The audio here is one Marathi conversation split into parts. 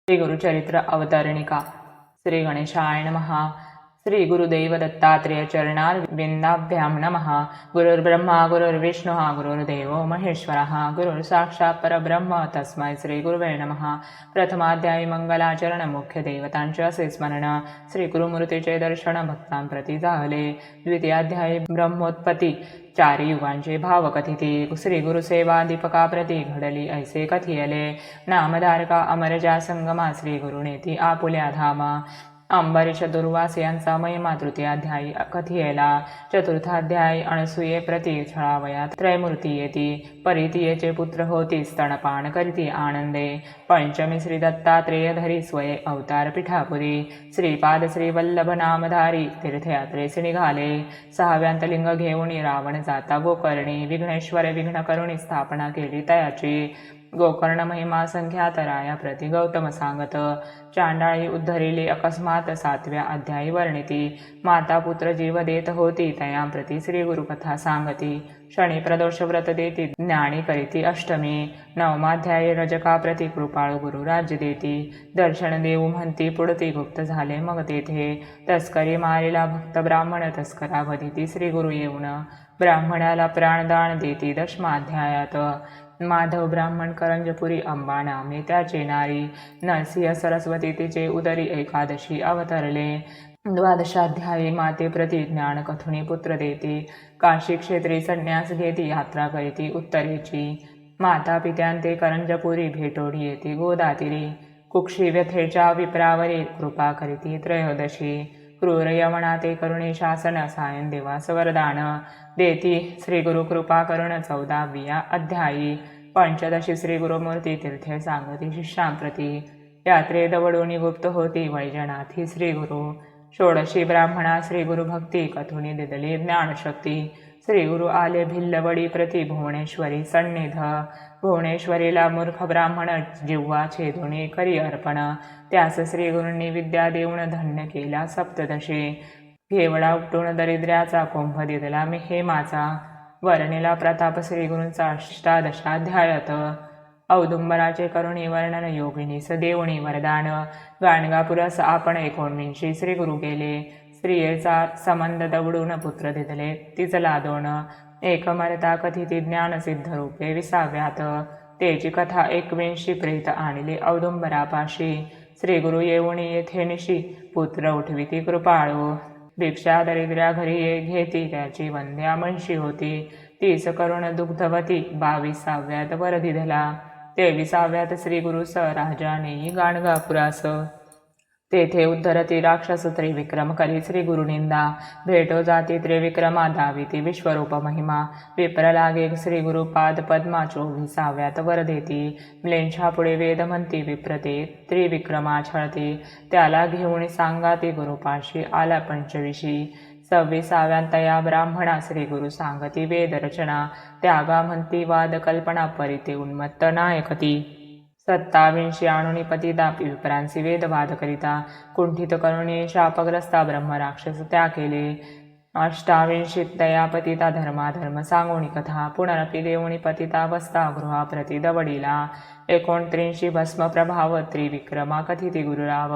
श्री गुरुचरित्र अवतरणिका श्री गणेशाय नमः। श्री गुरुदेव दत्तात्रेय चरणारविन्दाभ्यां नमः। गुरुर्ब्रह्मा गुरुर्विष्णुः गुरुर्देवो महेश्वरः गुरुर्साक्षात् परब्रह्म तस्मै श्री गुरुवे नमः। प्रथमाध्यायी मंगलाचरण मुख्य देवतांचे असे स्मरण। श्री गुरुमूर्तीचे दर्शन भक्तांप्रती झाले। द्वितीयाध्यायी ब्रह्मोत्पत्ती चारी युगांचे भाव कथिती। श्री गुरुसेवा दीपकाप्रती घडली ऐसे कथियले। नामधारका अमरजा संगमा श्री गुरुनेती आपुल्या धामा। अंबरीश दुर्वास यांचा महिमा तृतीयाध्यायी कथियेला। चतुर्थाध्यायी अणसुये प्रति छळावयात त्रयमूर्ती येती। परितीयेचे पुत्र होती स्तनपान करीती आनंदे। पंचमी श्री दत्तात्रेय धरी स्वये अवतार पिठापुरी। श्रीपाद श्री वल्लभ नामधारी तीर्थयात्रेस निघाले। सहाव्यांत लिंग घेऊन रावण जाता गोकर्णी। विघ्नेश्वर विघ्न करुणी स्थापना केली तयाची। गोकर्ण महिमा संख्यात राया प्रति गौतम सांगत। चांडाळी उद्धरिली अकस्मात सातव्या अध्यायी वर्णिती। माता पुत्र जीव देत होती तयां प्रति श्री गुरुकथा सांगती। शनी प्रदोष व्रत देती ज्ञानी करीती अष्टमी। नवमाध्यायी रजका प्रति कृपाळू गुरु राज्य देती। दर्शन देऊ म्हणती पुढती गुप्त झाले मग तेथे। तस्करी मारिला भक्त ब्राह्मण तस्करा वधिती श्री गुरु येऊन। ब्राह्मणाला प्राणदान देती दशमाध्यायात। माधव ब्राह्मण करंजपुरी अंबा नामे त्याचे नारी। नरसिंह सरस्वती तिचे उदरी एकादशी अवतरले। द्वादशाध्यायी माते प्रति ज्ञान कथुनी पुत्र देती। काशी क्षेत्री संन्यास घेती यात्रा करीती उत्तरेची। माता पित्यांते करंजपुरी भेटोडी येती गोदातिरी। कुक्षी व्यथेच्या विप्रावरी कृपा करीती त्रयोदशी। क्रूर यमना ते करुणी शासन सायन देवास वरदान देती श्री गुरु कृपा करुण 14व्या अध्यायी। पंचदशी श्री गुरुमूर्ती तीर्थे सांगती शिष्यांप्रती। यात्रे दवडूनी गुप्त होती वैजनाथी श्री गुरु। षोडशी ब्राह्मणा श्री गुरु भक्ती कथुनी दिदली ज्ञानशक्ती। श्री गुरु आले भिल्लवडी प्रति भुवनेश्वरी सन्निध। भुवनेश्वरीला मूर्ख ब्राह्मण जिव्हा छेदुनी करी अर्पण। त्यास श्री गुरूंनी विद्या देऊन धन्य केला सप्तदशी। घेवडा उपटून दरिद्र्याचा कुंभ दिदला हेमाचा। वर्णिला प्रताप श्री गुरूंचा अष्टादशाध्यायात। औदुंबराचे करुणी वर्णन योगिनीस देवणी वरदान। गाणगापुरस आपण 19 श्री गुरु गेले। स्त्रियेचा संबंध दवडून पुत्र दिदले तिचला दोन। एक मरता कथिती ज्ञान सिद्ध रूपे 20व्यात। तेची कथा 21 प्रेत आणले औदुंबरापाशी। श्री गुरु येऊनी येथे निशी पुत्र उठविती कृपाळू। भिक्षा दरिद्र्या घरी ये घेती त्याची वंद्या म्हणशी होती। 30 करुण दुग्धवती 22व्यात वर दिधला। 23व्यात श्री गुरुस राजा नेई गाणगापुरास। तेथे उद्धरती राक्षस त्रिविक्रम करी श्री गुरुनिंदा। भेटो जाती त्रिविक्रमा दाविती विश्वरूप महिमा। विप्र लागे श्री गुरुपाद पद्मा 24व्यात वर देती। म्लेंछा पुढे वेद म्हणती विप्रते त्रिविक्रमा छळती। त्याला घेऊन सांगाती गुरुपाशी आला 25। 26व्यात या ब्राह्मणा श्री गुरु सांगती वेद रचना। त्यागा म्हणती वाद कल्पना परिते उन्मत्त नायकती। 27 आणुनी पतितापी विप्रांसी वेदवाद करिता। कुंठित करुणी शापग्रस्ता ब्रह्म राक्षस त्या केले। 28 तया पतिता धर्माधर्म सांगोणी कथा। पुनरपि देऊणी पतिता वस्ता गृहाप्रती दवडीला। 29 भस्म प्रभाव त्रिविक्रमा कथिती गुरुराव।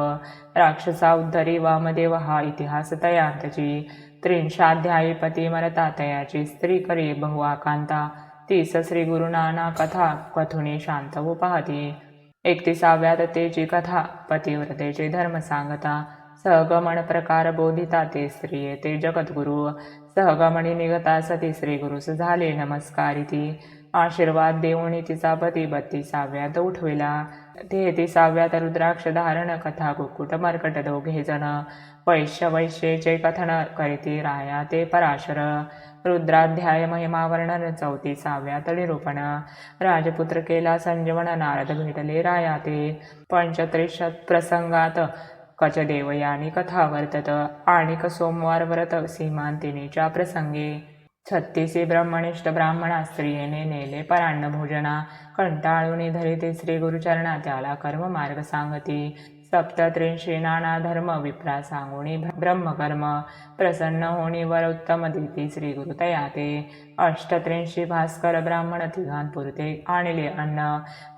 राक्षसा उद्धरी वामदेव हा इतिहास तयांतची। 30 पती मरता तयाची स्त्री करी बहुआकांता। 30 श्री गुरु नाना कथा कथुनी शांत हो पाहती। 31व्यात तेची कथा पतिव्रतेचे धर्म सांगता। सहगमन प्रकार बोधिता ते स्त्रिये ते जगद्गुरु। सहगमनी निघता सती श्री गुरुस झाले नमस्कारिती। आशीर्वाद देऊनी तिचा पती 32व्यात उठविला। 33व्यात रुद्राक्ष धारण कथा कुक्कुट मर्कट दोघे जण। वैश्येचे कथन करीती राया ते पराशर। रुद्राध्याय महिमा वर्णन 34व्यात निरूपण। राजपुत्र केला संजीवन नारद भेटले राया ते। 35 प्रसंगात कचदेवयानी कथा वर्तत। आणिक सोमवार व्रत सीमांतिनीच्या प्रसंगे। 36 ब्रह्मनिष्ठ ब्राह्मणा स्त्रियेने नेले परान्न भोजना। कंटाळूनी धरिते श्री गुरुचरणा त्याला कर्म मार्ग सांगती। सप्तत्रिंशी नाना धर्म विप्रा सांगुणी ब्रह्मकर्म प्रसन्न होणी वर उत्तम देती श्री गुरु तया ते. अष्टत्रिंशी भास्कर ब्राह्मण तिघांपुरते आणले अन्न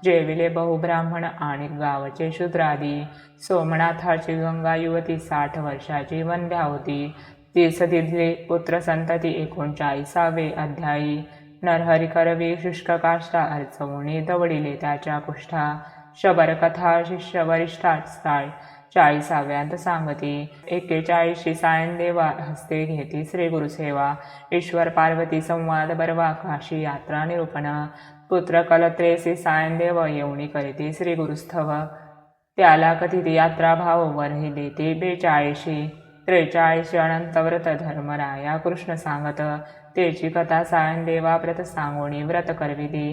जेविले बहु ब्राह्मण आणि गावचे शूद्रादी. सोमनाथाची गंगा युवती 60 वर्षाची वंध्या होती. तीस दिले पुत्र संतती 39वे अध्यायी. नरहरी करवी शुष्क काष्टा अर्चवणी दवडिले त्याच्या कुष्ठा. शबर कथा शिष्य वरिष्ठा 40व्यांत सांगती. 41 सायनदेवा हस्ते घेती श्री गुरुसेवा. ईश्वर पार्वती संवाद बरवा काशी यात्रा निरूपण. पुत्र कलत्रेसी सायनदेव येऊनी करीती श्री गुरुस्थव. त्याला कथित यात्रा भाव वरही देते 42. 43 अनंत व्रत धर्मराया कृष्ण सांगत. तेची कथा सायनदेवा व्रत सांगोणी व्रत करविती.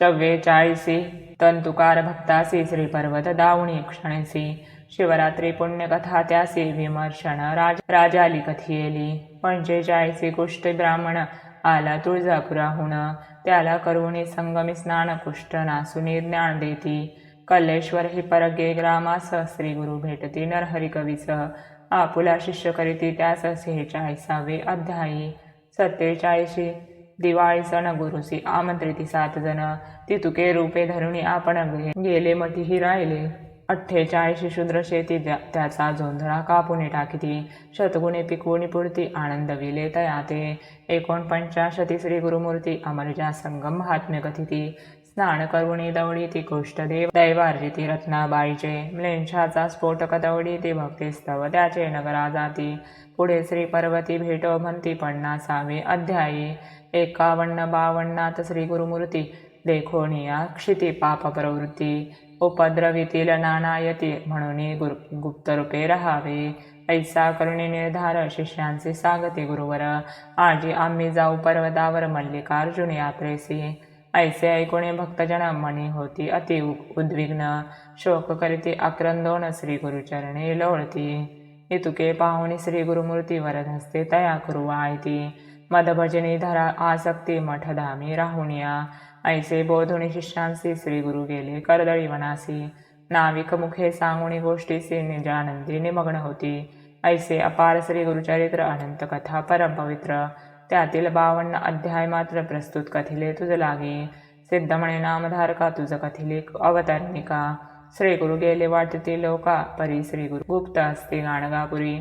44 तंतुकार भक्तासी श्री पर्वत दावणी क्षणेसी. शिवरात्री पुण्यकथा त्यासी विमर्शन राजाली कथियेली. 45 कुष्ठ ब्राह्मण आला तुळजापुराहून. त्याला करुणी संगमी स्नान कुष्ठ नासुनी ज्ञान देती. कल्लेश्वर ही परगे ग्रामास श्री गुरु भेटती नरहरी कवीस. आपुला शिष्य करीती त्यास 46वे अध्यायी. 47 दिवाळी सण गुरुसी आमंत्रिती 7 जण. तितुके रूपे धरुणी आपण गेले मठीही राहिले. 48 शूद्र शेती त्याचा जोंधळा कापुनी टाकीती. शतगुणे पिकवुनी पुरती आनंद विले तया ते. 49 श्री गुरुमूर्ती अमरजा संगम महात्म्य कथिती. स्नान करुणी दवडी ती कुष्ठ दैवार्जिती रत्नाबाईचे. म्लेच्छाचा स्फोटक दवडी ती भक्तिस्तव त्याचे नगरा जाती. पुढे श्री पार्वती भेटो म्हणती 50वे अध्यायी. 51-52 श्री गुरुमूर्ती देखोनिया क्षिती पाप प्रवृत्ती. उपद्रवितील नानायती म्हणून गुप्तरूपे राहावे. ऐसा करुणी निर्धार शिष्यांचे सांगते गुरुवर. आजी आम्ही जाऊ पर्वतावर मल्लिकार्जुन यात्रेसी. ऐसे ऐकुणे भक्तजन मनी होती अति उद्विग्न. शोक करीती आक्रंदोन श्री गुरुचरणे लोळती. इतुके पाहुणी श्री गुरुमूर्ती वरद हस्ते तया कुरुवायती. मदभजनी धरा आसक्ती मठधामी राहुनिया. ऐसे बोधुनी शिष्यांसी श्री गुरु गेले कर्दळी वनासी. नाविक मुखे सांगुणी गोष्टीसी निजानंदी निमग्न होती. ऐसे अपार श्री गुरुचरित्र अनंत कथा परम पवित्र. त्यातील 52 अध्याय मात्र प्रस्तुत कथिले तुझ लागी. सिद्ध म्हणे नामधारका तुझ कथिले अवतरणिका. श्री गुरु गेले वाटती लोका परी श्री गुरु गुप्त असते गाणगापुरी.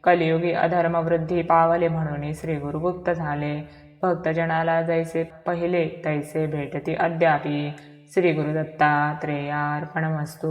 कलियुगी अधर्म वृद्धी पावले म्हणून श्री गुरु गुप्त झाले. भक्तजनाला जैसे पहिले तैसे भेटती अद्यापी. श्री गुरु दत्तात्रेयार्पणमस्तु.